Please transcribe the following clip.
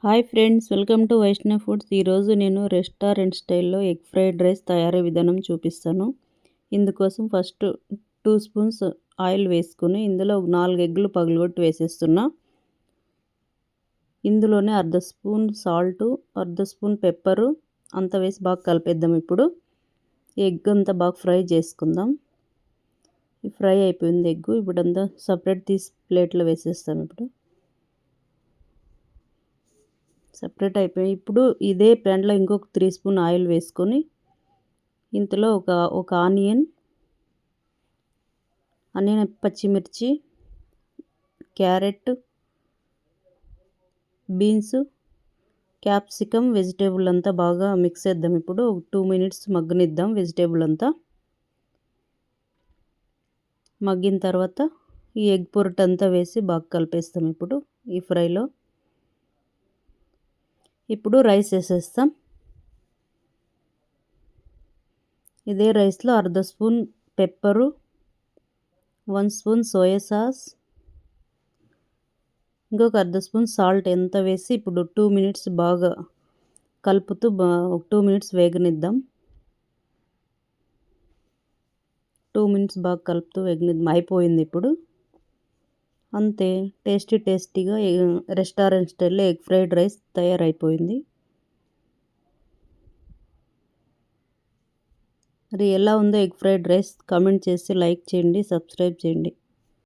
Hi friends, welcome to Vaishnav foods. ఈరోజు నేను restaurant స్టైల్లో ఎగ్ ఫ్రైడ్ రైస్ తయారీ విధానం చూపిస్తాను. ఇందుకోసం ఫస్ట్ 2 స్పూన్స్ ఆయిల్ వేసుకుని ఇందులో 4 ఎగ్గులు పగలగొట్టి వేసేస్తున్నా. ఇందులోనే అర్ధ స్పూన్ సాల్టు, అర్ధ స్పూన్ పెప్పరు అంతా వేసి బాగా కలిపేద్దాం. ఇప్పుడు ఎగ్ అంతా బాగా ఫ్రై చేసుకుందాం. ఫ్రై అయిపోయింది ఎగ్గు. ఇప్పుడు అంతా సపరేట్ తీసి ప్లేట్లో వేసేస్తాం. ఇప్పుడు సపరేట్ అయిపోయి ఇప్పుడు ఇదే ప్యాన్లో ఇంకొక 3 స్పూన్ ఆయిల్ వేసుకొని ఇందులో ఒక ఆనియన్, పచ్చిమిర్చి, క్యారెట్, బీన్స్, క్యాప్సికమ్, వెజిటేబుల్ అంతా బాగా మిక్స్ చేద్దాం. ఇప్పుడు 2 మినిట్స్ మగ్గనిద్దాం. వెజిటేబుల్ అంతా మగ్గిన తర్వాత ఈ ఎగ్ పొరటంతా వేసి బాగా కలిపేస్తాం. ఇప్పుడు ఈ ఫ్రైలో ఇప్పుడు రైస్ వేసేస్తాం. ఇదే రైస్లో అర్ధ spoon pepper, 1 spoon soya sauce, ఇంకొక అర్ధ స్పూన్ సాల్ట్ ఎంత వేసి ఇప్పుడు 2 మినిట్స్ బాగా కలుపుతూ 2 మినిట్స్ వేగనిద్దాం. 2 మినిట్స్ బాగా కలుపుతూ వేగనిద్దాం. అయిపోయింది. ఇప్పుడు అంతే, టేస్టీగా రెస్టారెంట్ స్టైల్లో ఎగ్ ఫ్రైడ్ రైస్ తయారైపోయింది. మరి ఎలా ఉందో ఎగ్ ఫ్రైడ్ రైస్ కామెంట్ చేసి లైక్ చేయండి, సబ్స్క్రైబ్ చేయండి.